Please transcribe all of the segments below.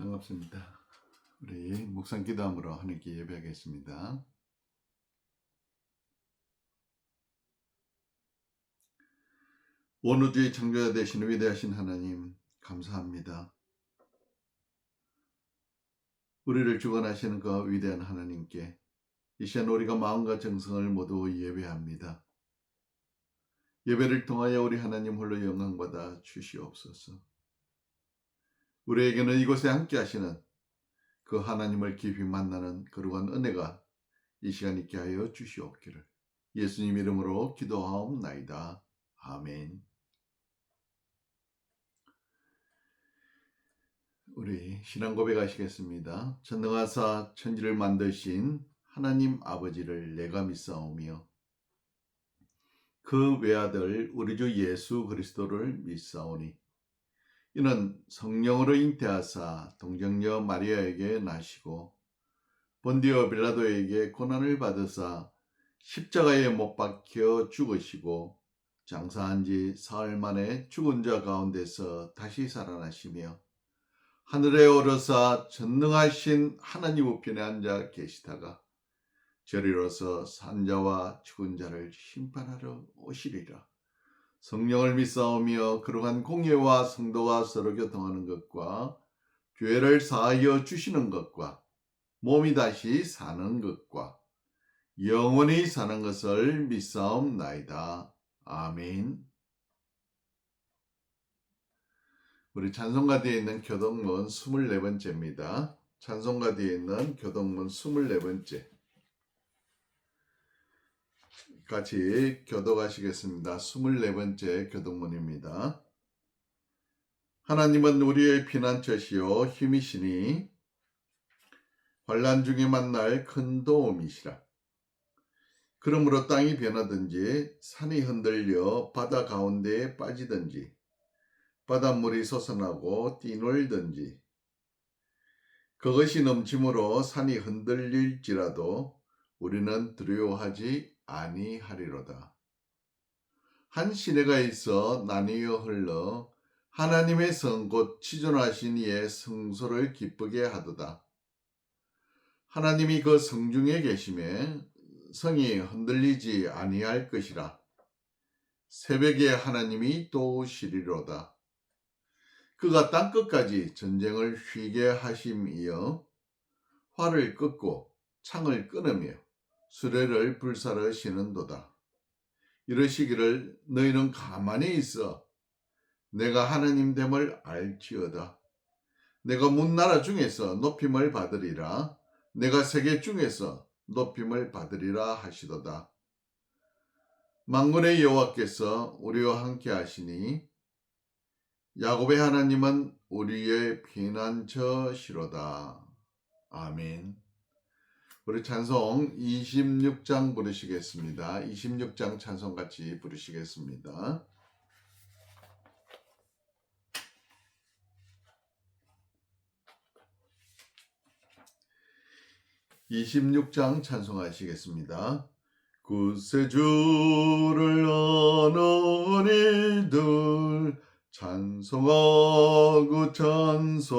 반갑습니다. 우리 묵상 기도함으로 하나님께 예배하겠습니다. 온 우주의 창조자 되신 위대하신 하나님, 감사합니다. 우리를 주관하시는 그 위대한 하나님께 이 시간 우리가 마음과 정성을 모두 예배합니다. 예배를 통하여 우리 하나님 홀로 영광받아 주시옵소서. 우리에게는 이곳에 함께 하시는 그 하나님을 깊이 만나는 거룩한 은혜가 이 시간 있게 하여 주시옵기를 예수님 이름으로 기도하옵나이다. 아멘. 우리 신앙 고백하시겠습니다. 전능하사 천지를 만드신 하나님 아버지를 내가 믿사오며 그 외아들 우리 주 예수 그리스도를 믿사오니 이는 성령으로 잉태하사 동정녀 마리아에게 나시고 본디오 빌라도에게 고난을 받으사 십자가에 못 박혀 죽으시고 장사한 지 사흘 만에 죽은 자 가운데서 다시 살아나시며 하늘에 오르사 전능하신 하나님 우편에 앉아 계시다가 저리로서 산자와 죽은 자를 심판하러 오시리라. 성령을 믿사오며 거룩한 공예와 성도가 서로 교통하는 것과 죄를 사하여 주시는 것과 몸이 다시 사는 것과 영원히 사는 것을 믿사옵나이다. 아멘. 우리 찬송가 뒤에 있는 교동문 24번째입니다. 찬송가 뒤에 있는 교동문 24번째. 같이 교독하시겠습니다. 24번째 교동문입니다. 하나님은 우리의 피난처시요 힘이시니 환난 중에 만날 큰 도움이시라. 그러므로 땅이 변하든지 산이 흔들려 바다 가운데에 빠지든지 바닷물이 솟아나고 뛰놀든지 그것이 넘침으로 산이 흔들릴지라도 우리는 두려워하지 아니하리로다. 한 시내가 있어 나뉘어 흘러 하나님의 성 곧 치존하신 이의 성소를 기쁘게 하도다. 하나님이 그 성중에 계심에 성이 흔들리지 아니할 것이라. 새벽에 하나님이 또 오시리로다. 그가 땅끝까지 전쟁을 휘게 하심이여 활을 꺾고 창을 끊으며 수레를 불사르시는도다. 이러시기를 너희는 가만히 있어 내가 하나님됨을 알지어다. 내가 문나라 중에서 높임을 받으리라. 내가 세계 중에서 높임을 받으리라 하시도다. 만군의 여호와께서 우리와 함께 하시니 야곱의 하나님은 우리의 피난처시로다. 아멘. 우리 찬송 26장 부르시겠습니다. 26장 찬송 같이 부르시겠습니다. 26장 찬송하시겠습니다. 구세주를 아는 이들 찬송하고 찬송하세.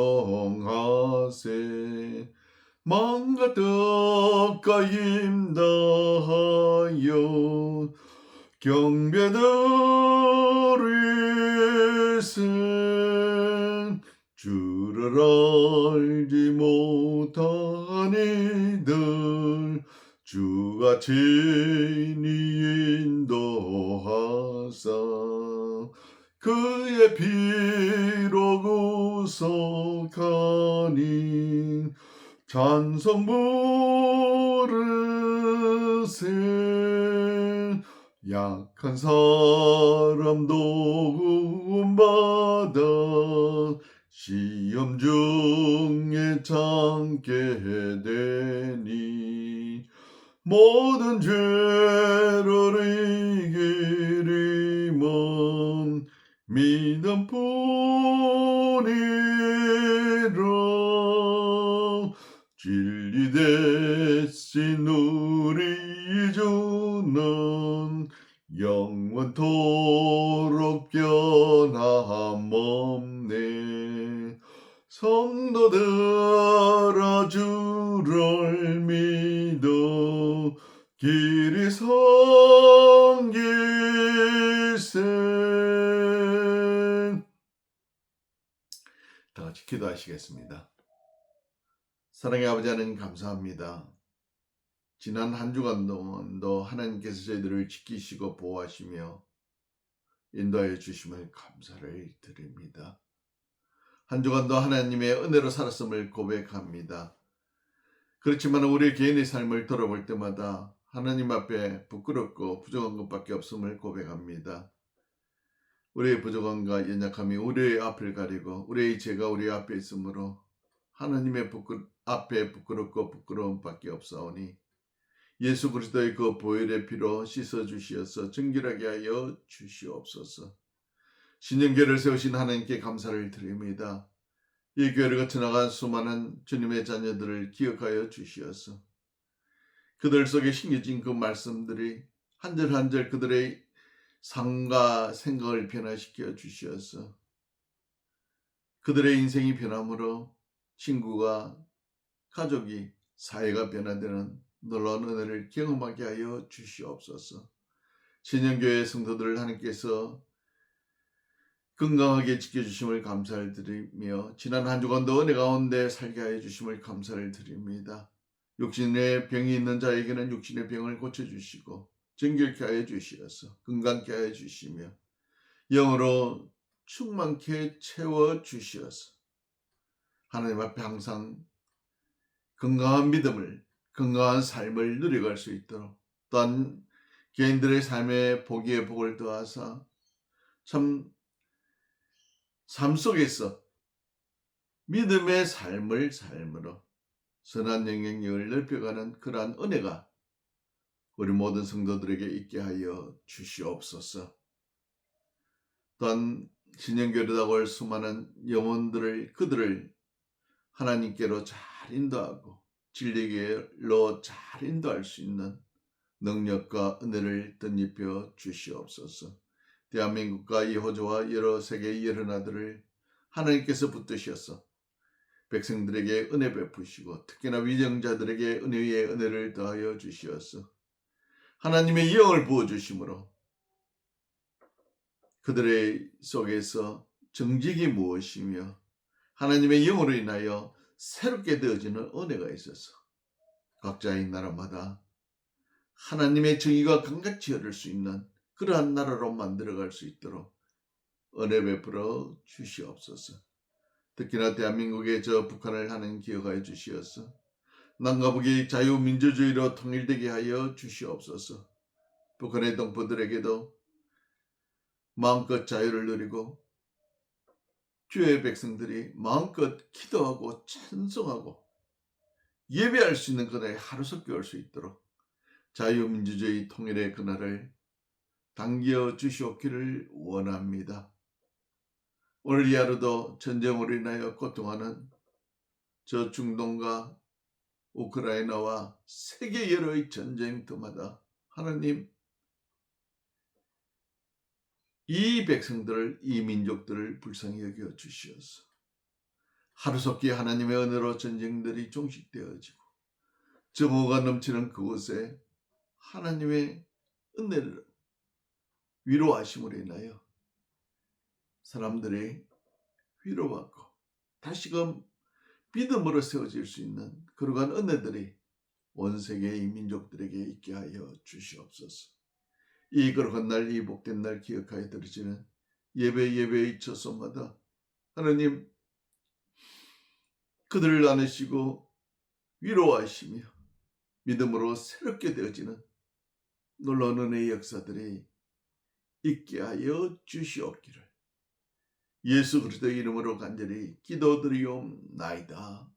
마음과 뜻과 힘 다하여 경배드리세. 주를 알지 못한 이들 주가 친히 인도하사 그의 피로 구속하니 찬송 부르세. 약한 사람 도움받아 시험 중에 참게 되니 모든 죄를 이기리면 믿음뿐이라. 진리 대신 우리 주는 영원토록 변함없네. 성도들아 주를 믿어 길이 섬길세. 다 같이 기도하시겠습니다. 사랑의 아버지 하나님 감사합니다. 지난 한 주간 동안도 하나님께서 저희들을 지키시고 보호하시며 인도하여 주심을 감사를 드립니다. 한 주간도 하나님의 은혜로 살았음을 고백합니다. 그렇지만 우리 개인의 삶을 돌아볼 때마다 하나님 앞에 부끄럽고 부족한 것밖에 없음을 고백합니다. 우리의 부족함과 연약함이 우리의 앞을 가리고 우리의 죄가 우리 앞에 있으므로 하나님의 앞에 부끄럽고 부끄러움밖에 없사오니 예수 그리스도의 그 보혈의 피로 씻어주시어서 정결하게 하여 주시옵소서. 신년교회를 세우신 하나님께 감사를 드립니다. 이 교회를 거쳐 나간 수많은 주님의 자녀들을 기억하여 주시어서 그들 속에 심겨진 그 말씀들이 한 절 한 절 그들의 삶과 생각을 변화시켜 주시어서 그들의 인생이 변함으로 친구가 가족이 사회가 변화되는 놀라운 은혜를 경험하게 하여 주시옵소서. 신년교회 성도들을 하나님께서 건강하게 지켜주심을 감사를 드리며 지난 한 주간도 은혜 가운데 살게 하여 주심을 감사를 드립니다. 육신의 병이 있는 자에게는 육신의 병을 고쳐주시고 정결케 하여 주시어서 건강케 하여 주시며 영으로 충만케 채워주시어서 하나님 앞에 항상 건강한 믿음을 건강한 삶을 누려갈 수 있도록 또한 개인들의 삶에 복의 복을 더하사 참 삶 속에서 믿음의 삶을 삶으로 선한 영향력을 넓혀가는 그러한 은혜가 우리 모든 성도들에게 있게 하여 주시옵소서. 또한 신년교회라고 할 수많은 영혼들을 그들을 하나님께로 잘 인도하고 진리계로 잘 인도할 수 있는 능력과 은혜를 덧입혀 주시옵소서. 대한민국과 이 호주와 여러 세계의 여러 나라들을 하나님께서 붙드셔서 백성들에게 은혜 베푸시고 특히나 위정자들에게 은혜 위에 은혜를 더하여 주시어서 하나님의 영을 부어주심으로 그들의 속에서 정직이 무엇이며 하나님의 영으로 인하여 새롭게 되어지는 은혜가 있어서 각자의 나라마다 하나님의 정의가 강같이 흐를 수 있는 그러한 나라로 만들어갈 수 있도록 은혜 베풀어 주시옵소서. 특히나 대한민국의 저 북한을 하나님 기억하여 주시어서 남과 북이 자유민주주의로 통일되게 하여 주시옵소서. 북한의 동포들에게도 마음껏 자유를 누리고 주의 백성들이 마음껏 기도하고 찬송하고 예배할 수 있는 그날이 하루속히 올 수 있도록 자유민주주의 통일의 그날을 당겨 주시옵기를 원합니다. 오늘 이 하루도 전쟁으로 인하여 고통하는 저 중동과 우크라이나와 세계 여러의 전쟁터마다 하나님 이 백성들을 이 민족들을 불쌍히 여겨 주시옵소서. 하루속히 하나님의 은혜로 전쟁들이 종식되어지고 정오가 넘치는 그곳에 하나님의 은혜를 위로하심으로 인하여 사람들이 위로받고 다시금 믿음으로 세워질 수 있는 그러한 은혜들이 온 세계의 민족들에게 있게 하여 주시옵소서. 이 거룩한 날, 이 복된 날 기억하여 드리지는 예배의 첫손마다 하나님 그들을 안으시고 위로하시며 믿음으로 새롭게 되어지는 놀라운 은혜의 역사들이 있게 하여 주시옵기를 예수 그리스도의 이름으로 간절히 기도드리옵나이다.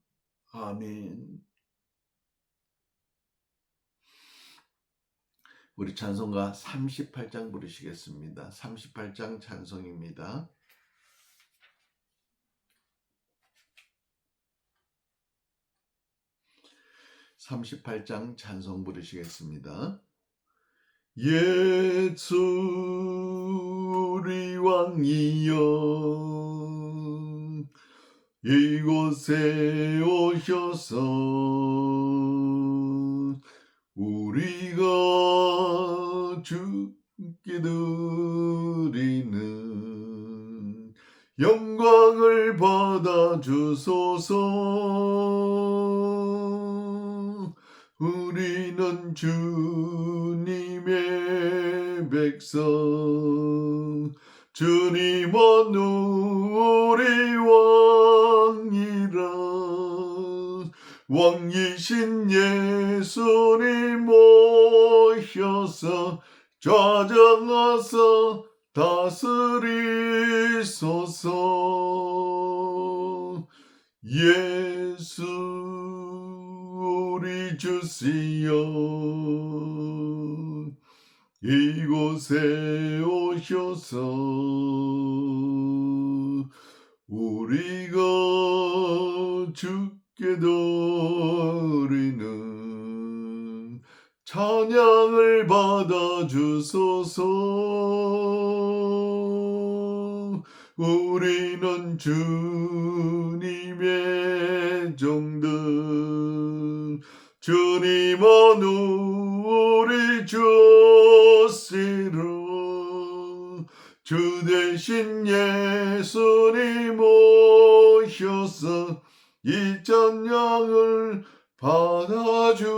아멘. 우리 찬송가 38장 부르시겠습니다. 38장 찬송입니다. (38장) 찬송 부르시겠습니다. 예수 우리 왕이여 이곳에 오셔서 우리가 주께 드리는 영광을 받아 주소서. 우리는 주님의 백성, 주님은 우리 왕이라. 왕이신 예수님 오셔서 좌정하사 다스리소서. 예수 우리 주시여 이곳에 오셔서 우리가 주께 드리는 찬양을 받아 주소서. 우리는 주님의 종들, 주님은 우리 주시라. 주 대신 예수님 오셔서 이 찬양을 받아주소서.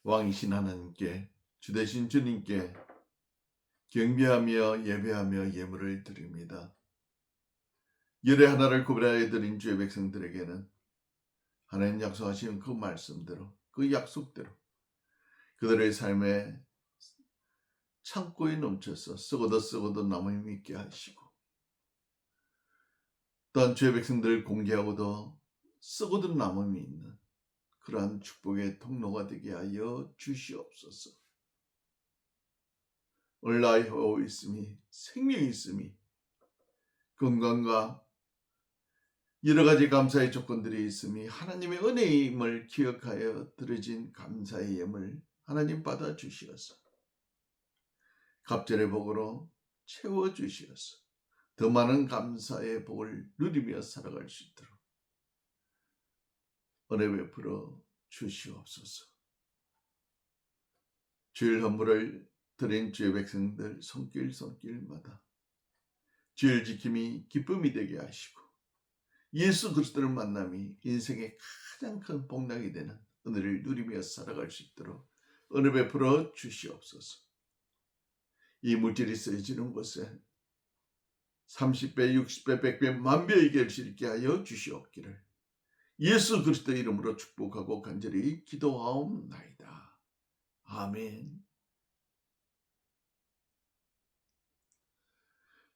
왕이신 하나님께, 주 대신 주님께 경배하며 예배하며 예물을 드립니다. 열의 하나를 구별하여 드린 주의 백성들에게는 하나님 약속하신 그 말씀대로, 그 약속대로 그들의 삶에 창고에 넘쳐서 쓰고도 남음이 있게 하시고, 또한 주의 백성들을 공개하고도 쓰고도 남음이 있는 그러한 축복의 통로가 되게 하여 주시옵소서. 오늘 나의 호흡이 있음이, 생명이 있음이, 건강과 여러 가지 감사의 조건들이 있음이 하나님의 은혜임을 기억하여 드려진 감사의 예물 하나님 받아 주시어서 갑절의 복으로 채워 주시어서 더 많은 감사의 복을 누리며 살아갈 수 있도록 은혜 베풀어 주시옵소서. 주일 헌물을 드린 주의 백성들 손길마다 주일 지킴이 기쁨이 되게 하시고 예수 그리스도를 만남이 인생의 가장 큰 복락이 되는 은혜를 누리며 살아갈 수 있도록 은혜 베풀어 주시옵소서. 이 물질이 쓰여지는 곳에 30배, 60배, 100배, 만배의 결실을 있게 하여 주시옵기를 예수 그리스도 이름으로 축복하고 간절히 기도하옵나이다. 아멘.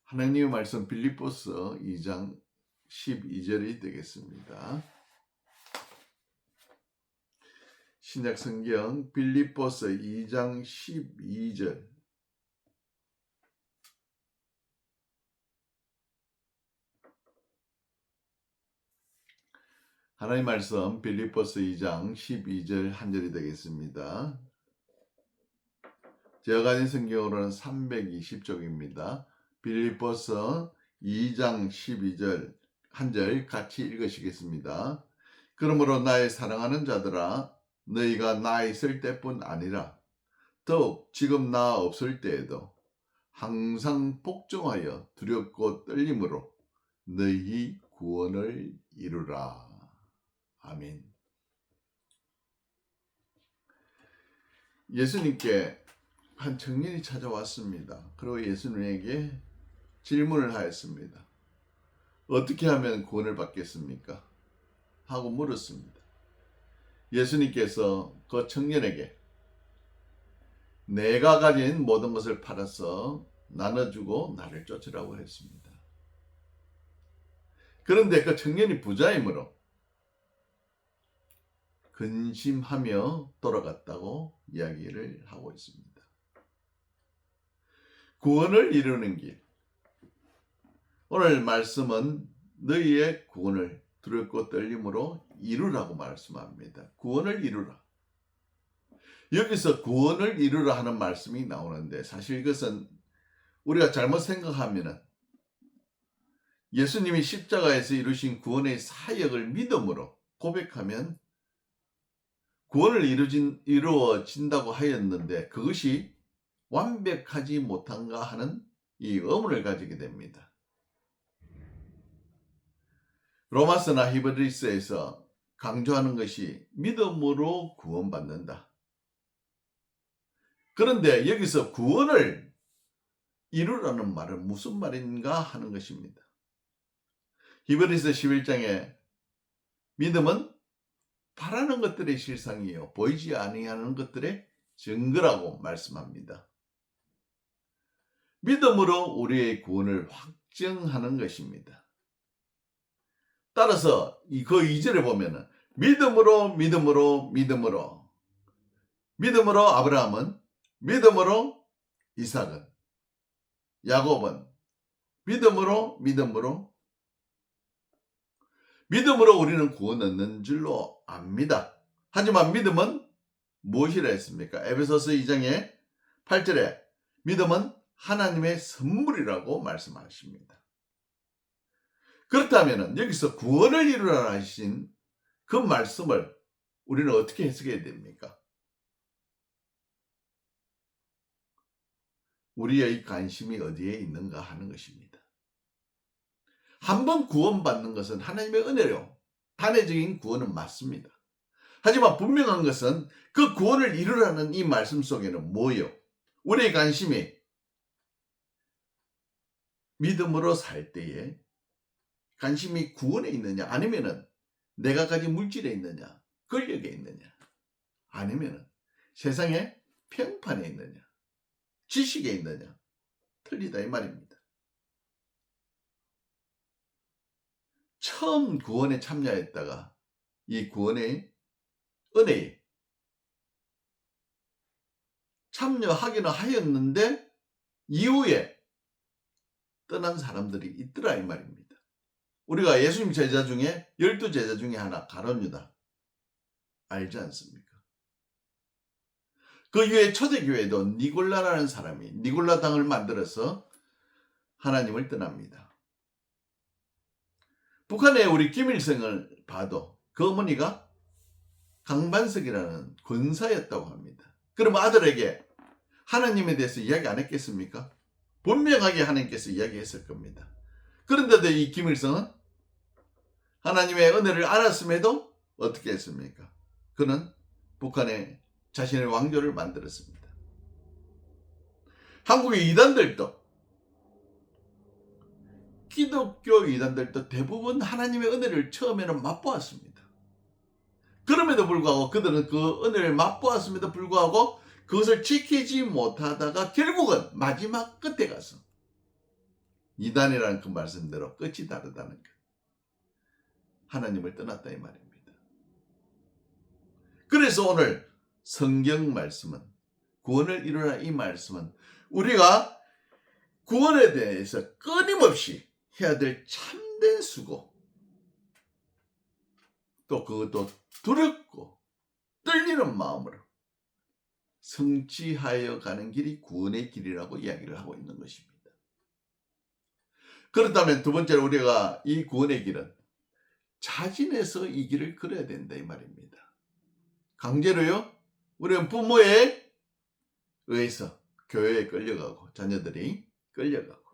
하나님의 말씀 빌립보서 2장 12절이 되겠습니다. 신약성경 빌립보서 2장 12절. 하나님 말씀 빌립보서 2장 12절 한 절이 되겠습니다. 제가 가진 성경으로는 320쪽입니다. 빌립보서 2장 12절 한 절 같이 읽으시겠습니다. 그러므로 나의 사랑하는 자들아, 너희가 나 있을 때뿐 아니라 더욱 지금 나 없을 때에도 항상 복종하여 두렵고 떨림으로 너희 구원을 이루라. 아멘. 예수님께 한 청년이 찾아왔습니다. 그리고 예수님에게 질문을 하였습니다. 어떻게 하면 구원을 받겠습니까? 하고 물었습니다. 예수님께서 그 청년에게 내가 가진 모든 것을 팔아서 나눠주고 나를 쫓으라고 했습니다. 그런데 그 청년이 부자이므로 근심하며 돌아갔다고 이야기를 하고 있습니다. 구원을 이루는 길. 오늘 말씀은 너희의 구원을 두렵고 떨림으로 이루라고 말씀합니다. 구원을 이루라. 여기서 구원을 이루라 하는 말씀이 나오는데 사실 이것은 우리가 잘못 생각하면은 예수님이 십자가에서 이루신 구원의 사역을 믿음으로 고백하면 구원을 이루어진다고 하였는데 그것이 완벽하지 못한가 하는 이 의문을 가지게 됩니다. 로마서나 히브리서에서 강조하는 것이 믿음으로 구원받는다. 그런데 여기서 구원을 이루라는 말은 무슨 말인가 하는 것입니다. 히브리서 11장에 믿음은 바라는 것들의 실상이요 보이지 아니하는 것들의 증거라고 말씀합니다. 믿음으로 우리의 구원을 확증하는 것입니다. 따라서 그 2절에 보면은 믿음으로 아브라함은, 믿음으로 이삭은, 야곱은 믿음으로 우리는 구원 얻는 줄로 압니다. 하지만 믿음은 무엇이라 했습니까? 에베소서 2장의 8절에 믿음은 하나님의 선물이라고 말씀하십니다. 그렇다면 여기서 구원을 이루라 하신 그 말씀을 우리는 어떻게 해석해야 됩니까? 우리의 관심이 어디에 있는가 하는 것입니다. 한번 구원받는 것은 하나님의 은혜로 단회적인 구원은 맞습니다. 하지만 분명한 것은 그 구원을 이루라는 이 말씀 속에는 뭐예요? 우리의 관심이 믿음으로 살 때에 관심이 구원에 있느냐 아니면은 내가 가진 물질에 있느냐 권력에 있느냐 아니면은 세상의 평판에 있느냐 지식에 있느냐 틀리다 이 말입니다. 처음 구원에 참여했다가 이 구원의 은혜에 참여하기는 하였는데 이후에 떠난 사람들이 있더라 이 말입니다. 우리가 예수님 제자 중에 12제자 중에 하나 가룟 유다 알지 않습니까? 그 이후에 초대교회도 니골라라는 사람이 니골라 당을 만들어서 하나님을 떠납니다. 북한의 우리 김일성을 봐도 그 어머니가 강반석이라는 권사였다고 합니다. 그럼 아들에게 하나님에 대해서 이야기 안 했겠습니까? 분명하게 하나님께서 이야기했을 겁니다. 그런데도 이 김일성은 하나님의 은혜를 알았음에도 어떻게 했습니까? 그는 북한에 자신의 왕조를 만들었습니다. 한국의 이단들도 기독교 이단들도 대부분 하나님의 은혜를 처음에는 맛보았습니다. 그럼에도 불구하고 그들은 그 은혜를 맛보았음에도 불구하고 그것을 지키지 못하다가 결국은 마지막 끝에 가서 이단이라는 그 말씀대로 끝이 다르다는 것. 하나님을 떠났다 이 말입니다. 그래서 오늘 성경 말씀은 구원을 이루라 이 말씀은 우리가 구원에 대해서 끊임없이 해야 될 참된 수고 또 그것도 두렵고 떨리는 마음으로 성취하여 가는 길이 구원의 길이라고 이야기를 하고 있는 것입니다. 그렇다면 두 번째로 우리가 이 구원의 길은 자진해서 이 길을 걸어야 된다 이 말입니다. 강제로요? 우리는 부모에 의해서 교회에 끌려가고 자녀들이 끌려가고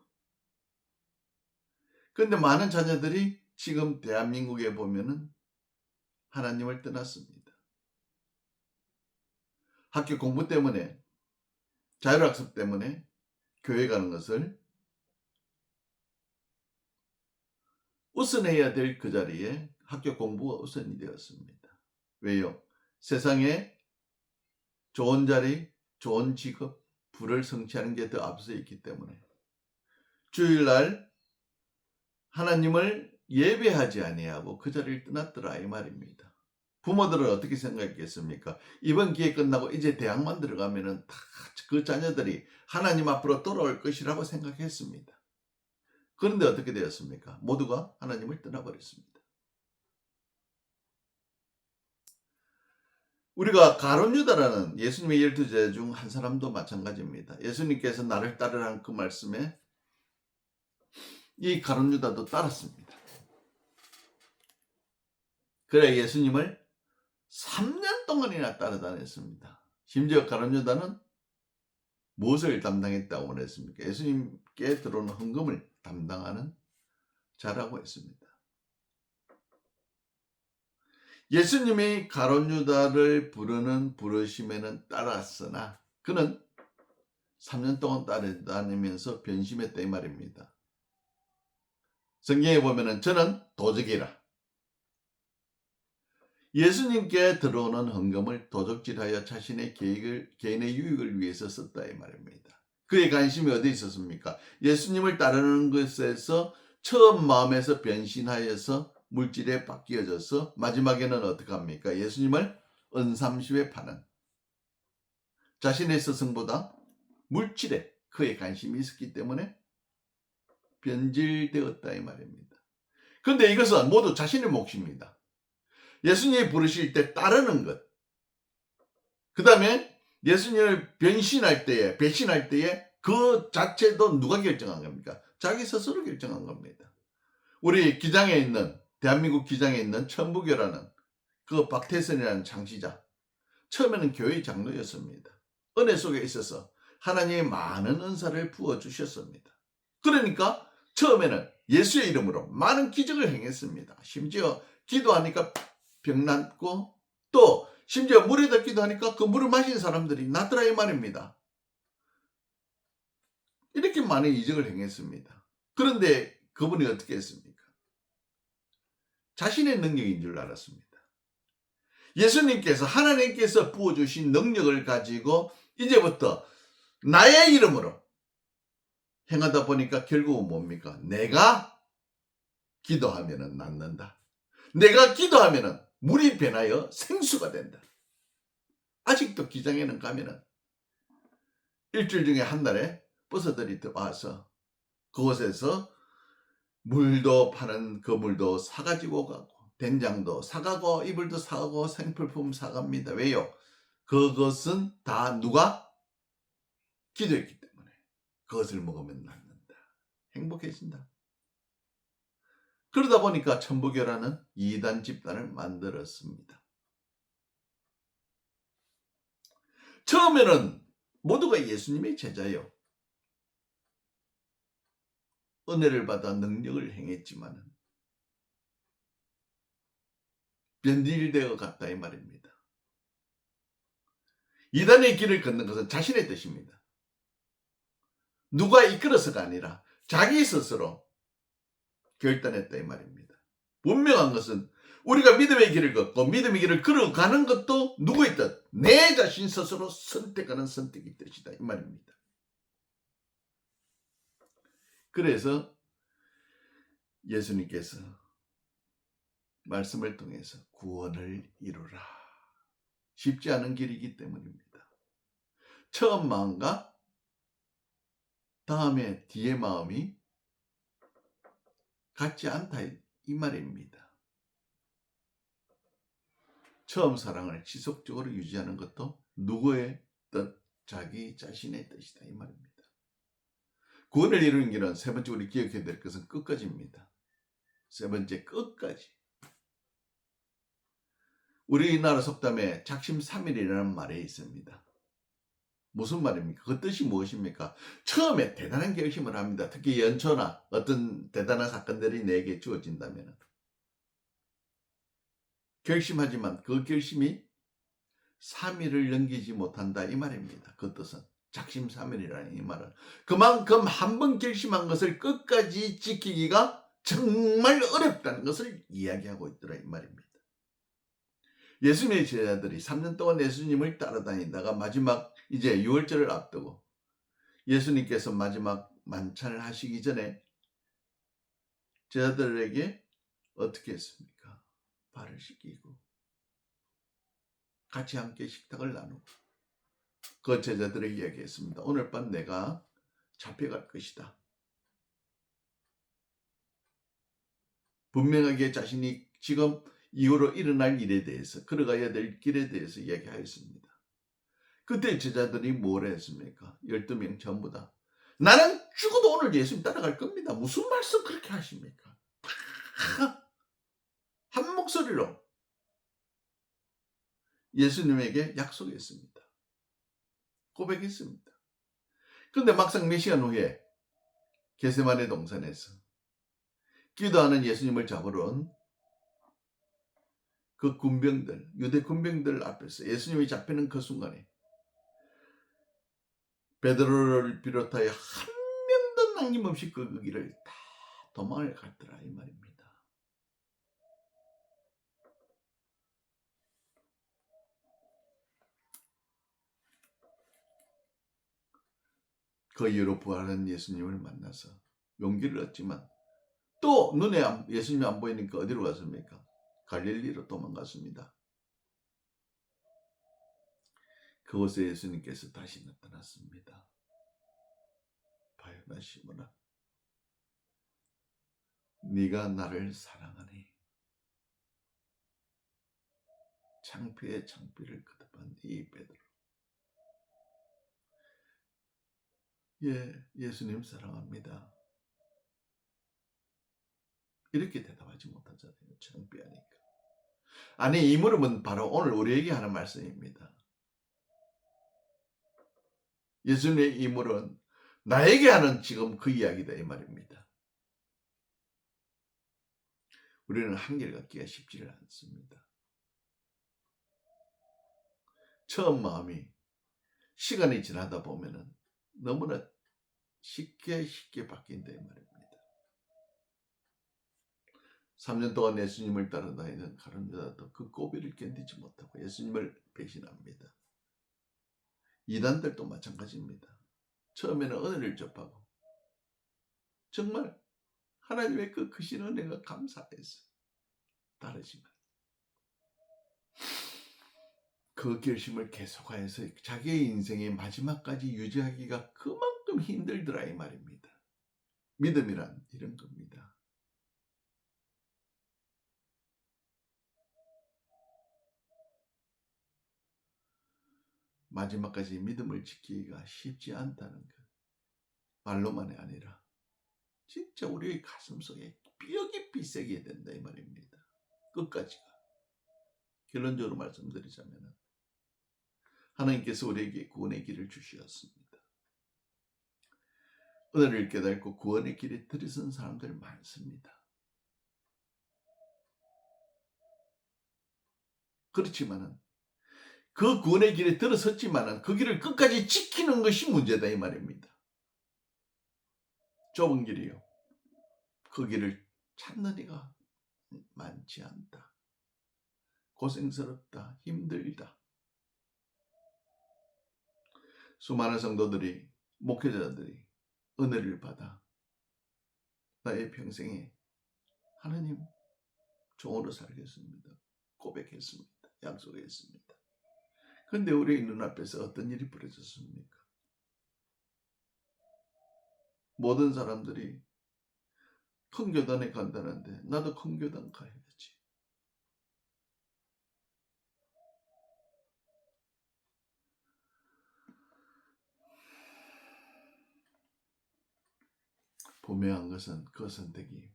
그런데 많은 자녀들이 지금 대한민국에 보면은 하나님을 떠났습니다. 학교 공부 때문에 자율학습 때문에 교회 가는 것을 우선해야 될 그 자리에 학교 공부가 우선이 되었습니다. 왜요? 세상에 좋은 자리, 좋은 직업, 부를 성취하는 게 더 앞서 있기 때문에 주일날 하나님을 예배하지 아니하고 그 자리를 떠났더라 이 말입니다. 부모들은 어떻게 생각했겠습니까? 이번 기회 끝나고 이제 대학만 들어가면은 다 그 자녀들이 하나님 앞으로 돌아올 것이라고 생각했습니다. 그런데 어떻게 되었습니까? 모두가 하나님을 떠나버렸습니다. 우리가 가룟 유다라는 예수님의 12제자 중 한 사람도 마찬가지입니다. 예수님께서 나를 따르라는 그 말씀에 이 가룟 유다도 따랐습니다. 그래 예수님을 3년 동안이나 따라다녔습니다. 심지어 가룟 유다는 무엇을 담당했다고 말했습니까? 예수님께 들어오는 헌금을 담당하는 자라고 했습니다. 예수님이 가룟 유다를 부르는 부르심에는 따랐으나 그는 3년 동안 따라다니면서 변심했다 이 말입니다. 성경에 보면은 저는 도적이라. 예수님께 들어오는 헌금을 도적질하여 자신의 개인의 유익을 위해서 썼다 이 말입니다. 그의 관심이 어디 있었습니까? 예수님을 따르는 것에서 처음 마음에서 변신하여서 물질에 바뀌어져서 마지막에는 어떻게 합니까? 예수님을 은삼십에 파는 자신의 스승보다 물질에 그의 관심이 있었기 때문에 변질되었다 이 말입니다. 그런데 이것은 모두 자신의 몫입니다. 예수님이 부르실 때 따르는 것, 그 다음에 예수님을 배신할 때에 그 자체도 누가 결정한 겁니까? 자기 스스로 결정한 겁니다. 우리 기장에 있는 대한민국 기장에 있는 천부교라는 그 박태선이라는 창시자, 처음에는 교회 장로였습니다. 은혜 속에 있어서 하나님이 많은 은사를 부어주셨습니다. 그러니까 처음에는 예수의 이름으로 많은 기적을 행했습니다. 심지어 기도하니까 병 낫고 또 심지어 물에다 기도하니까 그 물을 마신 사람들이 낫더라 이 말입니다. 이렇게 많은 이적을 행했습니다. 그런데 그분이 어떻게 했습니까? 자신의 능력인 줄 알았습니다. 예수님께서 하나님께서 부어주신 능력을 가지고 이제부터 나의 이름으로 행하다 보니까 결국은 뭡니까? 내가 기도하면 낫는다. 내가 기도하면 물이 변하여 생수가 된다. 아직도 기장에는 가면은 일주일 중에 한 달에 버스들이 와서 그곳에서 물도 파는 그 물도 사가지고 가고 된장도 사가고 이불도 사가고 생필품 사갑니다. 왜요? 그것은 다 누가 기도했기 때문에 그것을 먹으면 낫는다. 행복해진다. 그러다 보니까 천부교라는 이단 집단을 만들었습니다. 처음에는 모두가 예수님의 제자요. 은혜를 받아 능력을 행했지만 변질되어 갔다 이 말입니다. 이단의 길을 걷는 것은 자신의 뜻입니다. 누가 이끌어서가 아니라 자기 스스로 결단했다 이 말입니다. 분명한 것은 우리가 믿음의 길을 걷고 믿음의 길을 걸어가는 것도 누구의 뜻? 내 자신 스스로 선택하는 선택의 뜻이다 이 말입니다. 그래서 예수님께서 말씀을 통해서 구원을 이루라. 쉽지 않은 길이기 때문입니다. 처음 마음과 다음에 뒤의 마음이 같지 않다 이 말입니다. 처음 사랑을 지속적으로 유지하는 것도 누구의 뜻? 자기 자신의 뜻이다 이 말입니다. 구원을 이루는 길은 세 번째 우리 기억해야 될 것은 끝까지입니다. 세 번째 끝까지. 우리나라 속담에 작심삼일이라는 말이 있습니다. 무슨 말입니까? 그 뜻이 무엇입니까? 처음에 대단한 결심을 합니다. 특히 연초나 어떤 대단한 사건들이 내게 주어진다면 결심하지만 그 결심이 3일을 넘기지 못한다 이 말입니다. 그 뜻은 작심삼일이라는 이 말은 그만큼 한 번 결심한 것을 끝까지 지키기가 정말 어렵다는 것을 이야기하고 있더라 이 말입니다. 예수님의 제자들이 3년 동안 예수님을 따라다니다가 마지막 이제 6월절을 앞두고 예수님께서 마지막 만찬을 하시기 전에 제자들에게 어떻게 했습니까? 발을 씻기고 같이 함께 식탁을 나누고 그 제자들에게 이야기했습니다. 오늘 밤 내가 잡혀갈 것이다. 분명하게 자신이 지금 이후로 일어날 일에 대해서, 걸어가야 될 길에 대해서 이야기하였습니다. 그때 제자들이 뭘 했습니까? 12명 전부 다 나는 죽어도 오늘 예수님 따라갈 겁니다. 무슨 말씀 그렇게 하십니까? 다 한 목소리로 예수님에게 약속했습니다. 고백했습니다. 그런데 막상 몇 시간 후에 겟세마네 동산에서 기도하는 예수님을 잡으러 온 그 군병들, 유대 군병들 앞에서 예수님이 잡히는 그 순간에 베드로를 비롯하여 한 명도 남김없이 그 길을 다 도망을 갔더라 이 말입니다. 그 이후로 부활한 예수님을 만나서 용기를 얻지만 또 눈에 예수님이 안 보이니까 어디로 갔습니까? 갈릴리로 도망갔습니다. 그곳에 예수님께서 다시 나타났습니다. 바요나 시몬아, 네가 나를 사랑하니? 창피에 창피를 거듭한 이 베드로. 예, 예수님 사랑합니다. 이렇게 대답하지 못하잖아요. 창피하니까. 아니, 이 물음은 바로 오늘 우리에게 하는 말씀입니다. 예수님의 이 물은 나에게 하는 지금 그 이야기다 이 말입니다. 우리는 한결같기가 쉽지를 않습니다. 처음 마음이 시간이 지나다 보면은 너무나 쉽게 바뀐다 이 말입니다. 3년 동안 예수님을 따라다니는 가룟 유다도 그 고비를 견디지 못하고 예수님을 배신합니다. 이단들도 마찬가지입니다. 처음에는 은혜를 접하고 정말 하나님의 그 크신 은혜가 감사해서 따르지만 그 결심을 계속하여서 자기의 인생의 마지막까지 유지하기가 그만큼 힘들더라 이 말입니다. 믿음이란 이런 겁니다. 마지막까지 믿음을 지키기가 쉽지 않다는 것. 말로만이 아니라 진짜 우리의 가슴속에 뼈 깊이 새겨야 된다 이 말입니다. 끝까지가. 결론적으로 말씀드리자면 하나님께서 우리에게 구원의 길을 주셨습니다. 은혜를 깨닫고 구원의 길에 들어선 사람들 많습니다. 그렇지만은 그 구원의 길에 들어섰지만은 그 길을 끝까지 지키는 것이 문제다 이 말입니다. 좁은 길이요. 그 길을 찾는 이가 많지 않다. 고생스럽다. 힘들다. 수많은 성도들이, 목회자들이 은혜를 받아 나의 평생에 하나님 종으로 살겠습니다. 고백했습니다. 약속했습니다. 그런데 우리 눈앞에서 어떤 일이 벌어졌습니까? 모든 사람들이 큰 교단에 간다는데 나도 큰 교단 가야지. 분명한 것은 그 선택이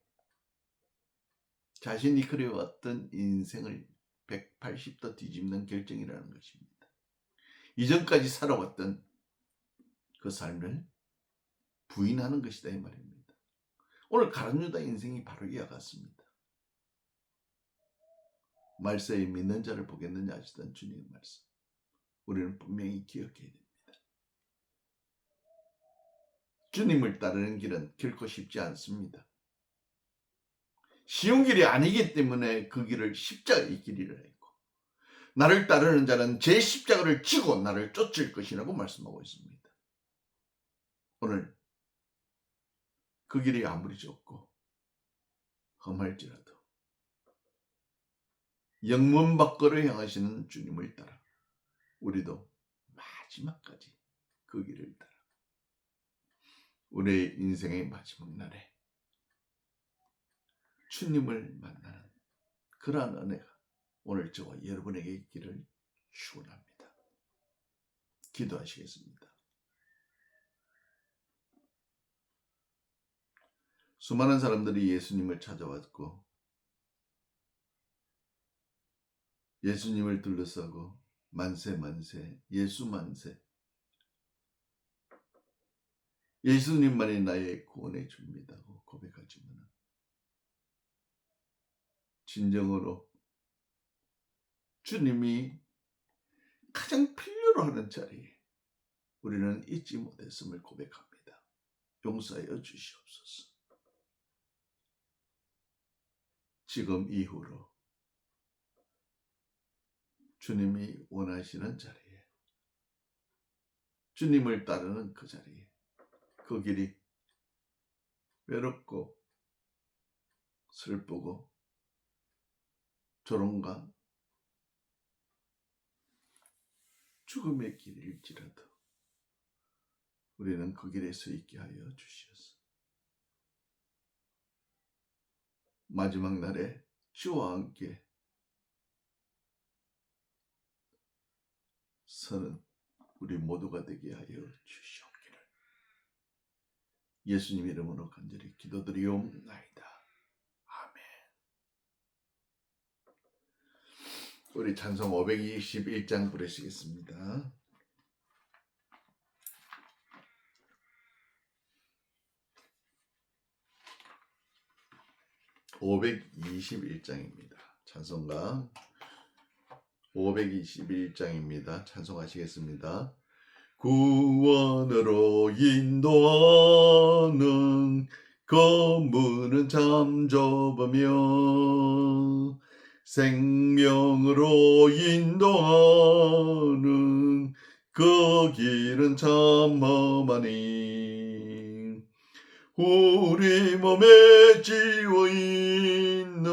자신이 그려왔던 인생을 180도 뒤집는 결정이라는 것입니다. 이전까지 살아왔던 그 삶을 부인하는 것이다 이 말입니다. 오늘 가룟 유다 인생이 바로 이와 같습니다. 말세에 믿는 자를 보겠느냐 하시던 주님의 말씀. 우리는 분명히 기억해야 됩니다. 주님을 따르는 길은 결코 쉽지 않습니다. 쉬운 길이 아니기 때문에 그 길을 십자가의 길이라 했고 나를 따르는 자는 제 십자가를 지고 나를 쫓을 것이라고 말씀하고 있습니다. 오늘 그 길이 아무리 좁고 험할지라도 영문 밖으로 향하시는 주님을 따라 우리도 마지막까지 그 길을 따라 우리의 인생의 마지막 날에 주님을 만나는 그러한 은혜가 오늘 저와 여러분에게 있기를 축원합니다. 기도하시겠습니다. 수많은 사람들이 예수님을 찾아왔고 예수님을 둘러싸고 만세 만세 예수 만세 예수님만이 나의 구원의 주입니다고 고백하지만 진정으로 주님이 가장 필요로 하는 자리에 우리는 잊지 못했음을 고백합니다. 용서하여 주시옵소서. 지금 이후로 주님이 원하시는 자리에 주님을 따르는 그 자리에 그 길이 외롭고 슬프고 조롱과 죽음의 길일지라도 우리는 그 길에 서 있게 하여 주시옵소서. 마지막 날에 주와 함께 서는 우리 모두가 되게 하여 주시옵기를 예수님 이름으로 간절히 기도드리옵나이다. 아멘. 우리 찬송 521장 부르시겠습니다. (521장입니다) 찬송가 521장입니다. 찬송하시겠습니다. 구원으로 인도하는 그 문은 참 좁으며 생명으로 인도하는 그 길은 참 험하니 우리 몸에 지워있는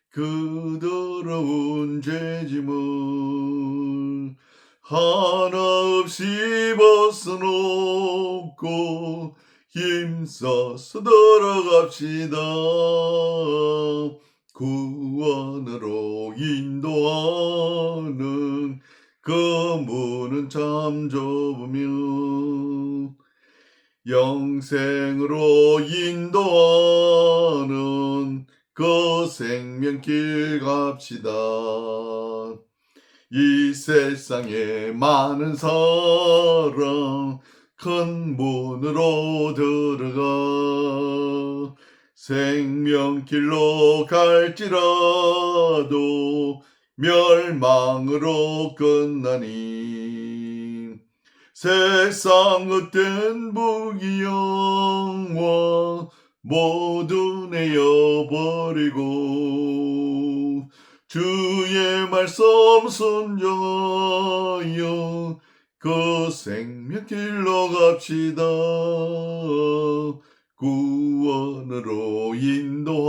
그 더러운 죄짐을 하나없이 벗어놓고 힘써서 들어갑시다. 구원으로 인도하는 그 문은 참 좁으며 영생으로 인도하는 그 생명길 갑시다. 이 세상에 많은 사람 큰 문으로 들어가 생명길로 갈지라도 멸망으로 끝나니 세상 헛된 부귀영화 모두 내어버리고 주의 말씀 순종하여 그 생명길로 갑시다. 구원으로 인도하는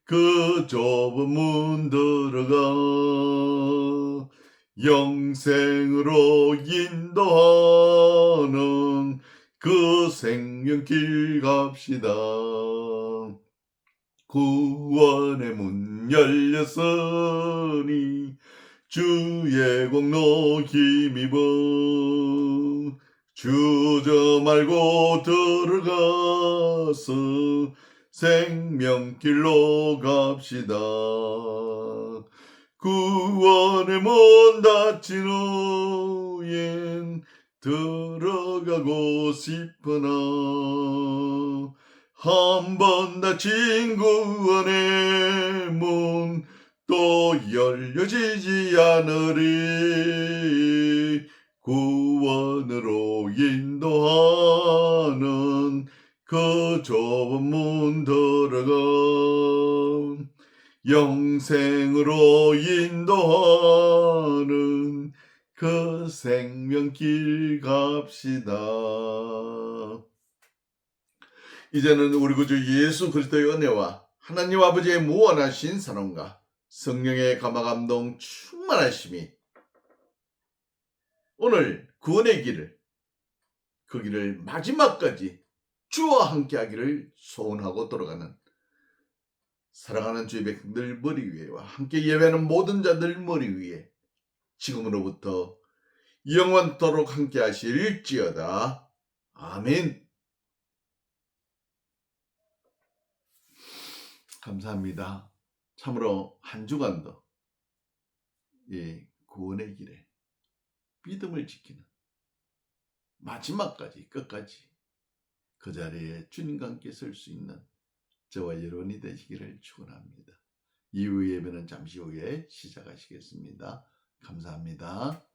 그 좁은 문 들어가 영생으로 인도하는 그 생명길 갑시다. 구원의 문 열렸으니 주의 공로 힘입어 주저 말고 들어가서 생명길로 갑시다. 구원의 문 닫힌 후엔 들어가고 싶으나 한 번 닫힌 구원의 문 또 열려지지 않으리. 구원으로 인도하는 그 좁은 문 들어가 영생으로 인도하는 그 생명길 갑시다. 이제는 우리 구주 예수 그리스도의 은혜와 하나님 아버지의 무한하신 사랑과 성령의 감화감동 충만하심이 오늘 구원의 길을 그 길을 마지막까지 주와 함께 하기를 소원하고 돌아가는 사랑하는 주의 백성들 머리 위에와 함께 예배하는 모든 자들 머리 위에 지금으로부터 영원토록 함께 하실지어다. 아멘. 감사합니다. 참으로 한 주간도 구원의 길에 믿음을 지키는 마지막까지 끝까지 그 자리에 주님과 함께 설 수 있는 저와 여러분이 되시기를 축원합니다. 이후 예배는 잠시 후에 시작하시겠습니다. 감사합니다.